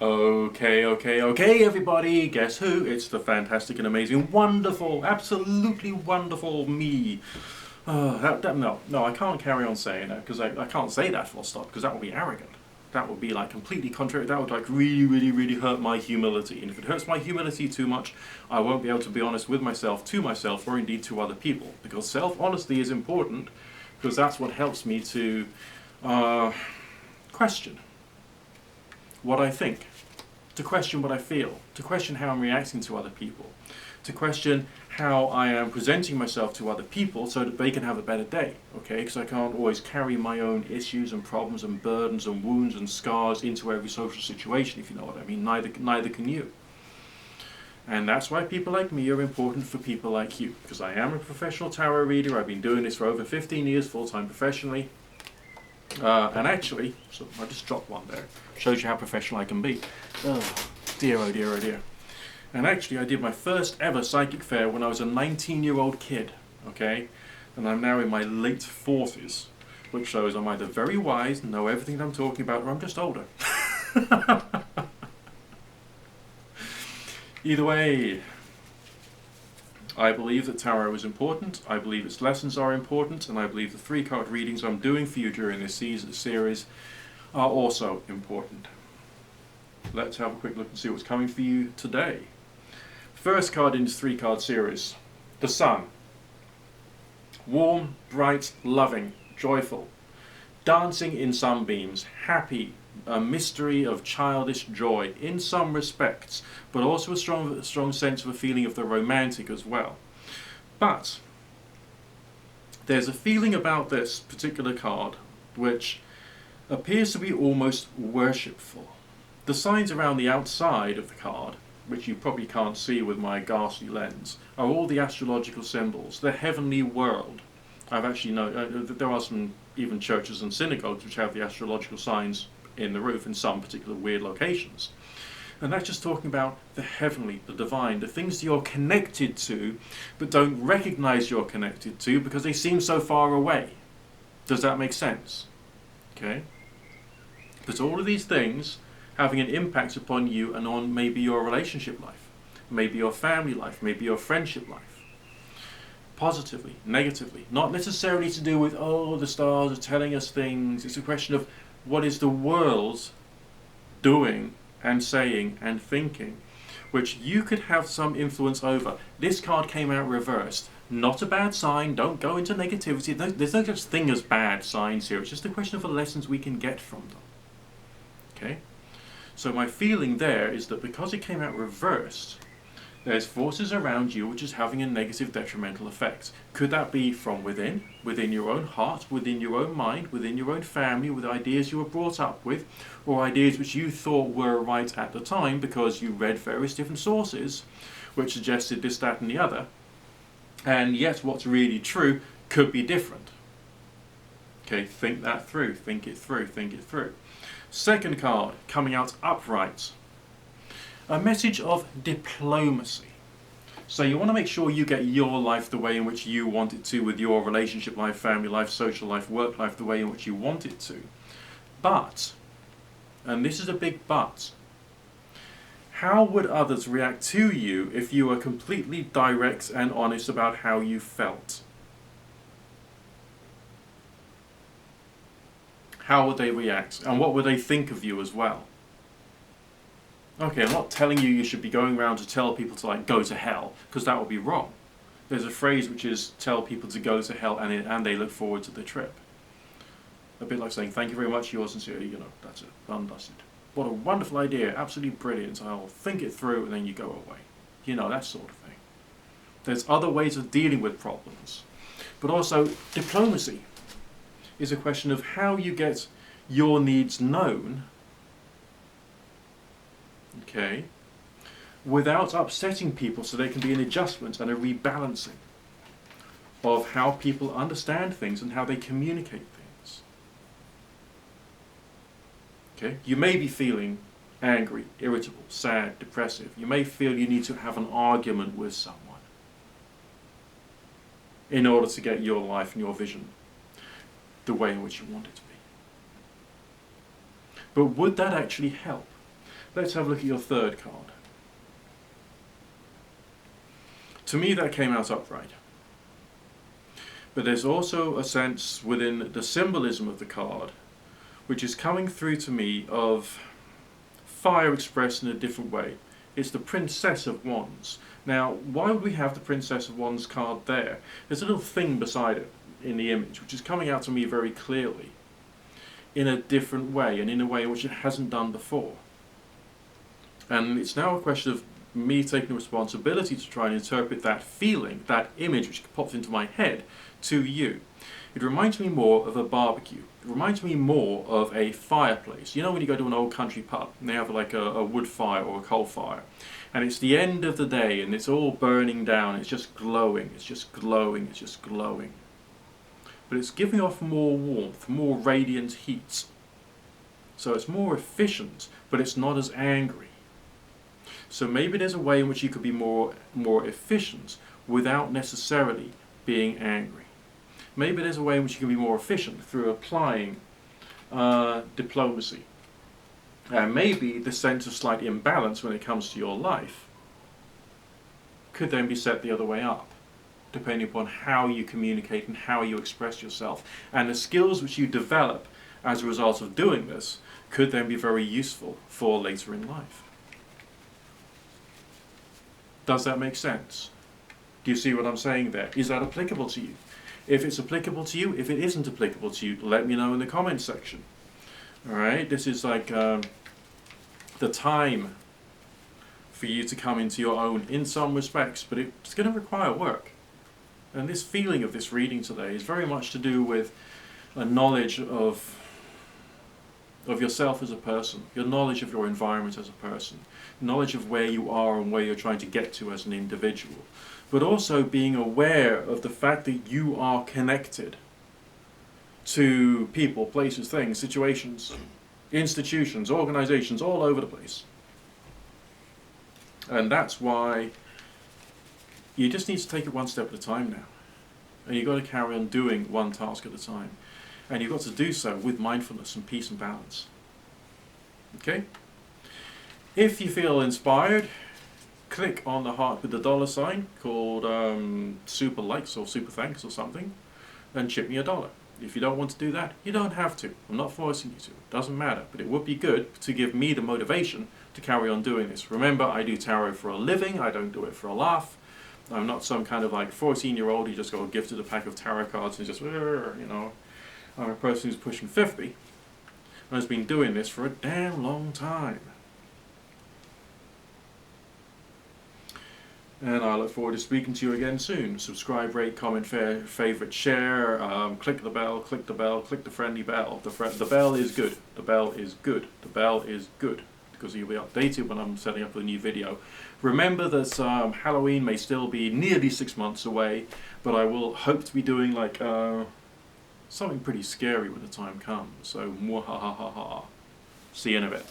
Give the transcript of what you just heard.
Okay, everybody, guess who? It's the fantastic and amazing, wonderful, absolutely wonderful me. No, I can't carry on saying that because I can't say that full stop because that would be arrogant. That would be like completely contrary. That would like really hurt my humility. And if it hurts my humility too much, I won't be able to be honest with myself, to myself, or indeed to other people. Because self-honesty is important because that's what helps me to question what I think, to question what I feel, to question how I'm reacting to other people, to question how I am presenting myself to other people so that they can have a better day, okay? Because I can't always carry my own issues and problems and burdens and wounds and scars into every social situation, if you know what I mean. Neither can you. And that's why people like me are important for people like you, because I am a professional tarot reader. I've been doing this for over 15 years, full-time professionally. And actually, so I just dropped one there, shows you how professional I can be. Oh dear, oh dear, oh dear. And actually I did my first ever psychic fair when I was a 19-year-old kid, okay? And I'm now in my late 40s, which shows I'm either very wise, know everything that I'm talking about, or I'm just older. Either way, I believe that tarot is important, I believe its lessons are important, and I believe the 3-card readings I'm doing for you during this series are also important. Let's have a quick look and see what's coming for you today. First card in this 3-card series, the Sun. Warm, bright, loving, joyful, dancing in sunbeams, happy, a mystery of childish joy in some respects, but also a strong sense of a feeling of the romantic as well. But there's a feeling about this particular card which appears to be almost worshipful. The signs around the outside of the card, which you probably can't see with my ghastly lens, are all the astrological symbols, the heavenly world. I've actually known there are some even churches and synagogues which have the astrological signs in the roof in some particular weird locations. And that's just talking about the heavenly, the divine, the things you're connected to but don't recognize you're connected to because they seem so far away. Does that make sense? Okay? But all of these things having an impact upon you and on maybe your relationship life, maybe your family life, maybe your friendship life. Positively, negatively. Not necessarily to do with, oh, the stars are telling us things. It's a question of what is the world doing and saying and thinking, which you could have some influence over. This card came out reversed. Not a bad sign. Don't go into negativity. There's no such thing as bad signs here. It's just a question of the lessons we can get from them. Okay? So my feeling there is that because it came out reversed, there's forces around you which is having a negative detrimental effect. Could that be from within your own heart, within your own mind, within your own family, with ideas you were brought up with, or ideas which you thought were right at the time because you read various different sources which suggested this, that and the other, and yet what's really true could be different. Okay, think that through, think it through, think it through. Second card, coming out upright. A message of diplomacy. So you want to make sure you get your life the way in which you want it to, with your relationship life, family life, social life, work life, the way in which you want it to. But, and this is a big but, how would others react to you if you were completely direct and honest about how you felt? How would they react? And what would they think of you as well? Okay, I'm not telling you should be going around to tell people to like go to hell, because that would be wrong. There's a phrase which is tell people to go to hell and they look forward to the trip. A bit like saying thank you very much, yours sincerely, you know, that's it, done, dusted. What a wonderful idea, absolutely brilliant, I'll think it through and then you go away. You know, that sort of thing. There's other ways of dealing with problems. But also, diplomacy is a question of how you get your needs known, okay, without upsetting people, so there can be an adjustment and a rebalancing of how people understand things and how they communicate things. Okay, you may be feeling angry, irritable, sad, depressive. You may feel you need to have an argument with someone in order to get your life and your vision the way in which you want it to be. But would that actually help? Let's have a look at your third card. To me, that came out upright. But there's also a sense within the symbolism of the card which is coming through to me of fire expressed in a different way. It's the Princess of Wands. Now, why would we have the Princess of Wands card there? There's a little thing beside it in the image which is coming out to me very clearly in a different way, and in a way which it hasn't done before. And it's now a question of me taking responsibility to try and interpret that feeling, that image which pops into my head, to you. It reminds me more of a barbecue. It reminds me more of a fireplace. You know when you go to an old country pub and they have like a wood fire or a coal fire, and it's the end of the day and it's all burning down, it's just glowing, it's just glowing, it's just glowing. But it's giving off more warmth, more radiant heat. So it's more efficient, but it's not as angry. So maybe there's a way in which you could be more efficient without necessarily being angry. Maybe there's a way in which you can be more efficient through applying diplomacy. And maybe the sense of slight imbalance when it comes to your life could then be set the other way up, depending upon how you communicate and how you express yourself. And the skills which you develop as a result of doing this could then be very useful for later in life. Does that make sense? Do you see what I'm saying there? Is that applicable to you? If it's applicable to you, if it isn't applicable to you, let me know in the comments section. Alright, this is like the time for you to come into your own in some respects, but it's going to require work. And this feeling of this reading today is very much to do with a knowledge of yourself as a person, your knowledge of your environment as a person, knowledge of where you are and where you're trying to get to as an individual, but also being aware of the fact that you are connected to people, places, things, situations, institutions, organizations all over the place. And that's why you just need to take it one step at a time now. And you've got to carry on doing one task at a time. And you've got to do so with mindfulness and peace and balance. Okay? If you feel inspired, click on the heart with the $ called super likes or super thanks or something, and chip me $1. If you don't want to do that, you don't have to. I'm not forcing you to. It doesn't matter. But it would be good to give me the motivation to carry on doing this. Remember, I do tarot for a living. I don't do it for a laugh. I'm not some kind of like 14-year-old who just got gifted a pack of tarot cards and just, you know. I'm a person who's pushing 50 and has been doing this for a damn long time. And I look forward to speaking to you again soon. Subscribe, rate, comment, favorite, share, click the bell, click the friendly bell. The bell is good. The bell is good. The bell is good. Because you'll be updated when I'm setting up a new video. Remember that Halloween may still be nearly 6 months away, but I will hope to be doing like something pretty scary when the time comes. So, mwahahaha. See you in a bit.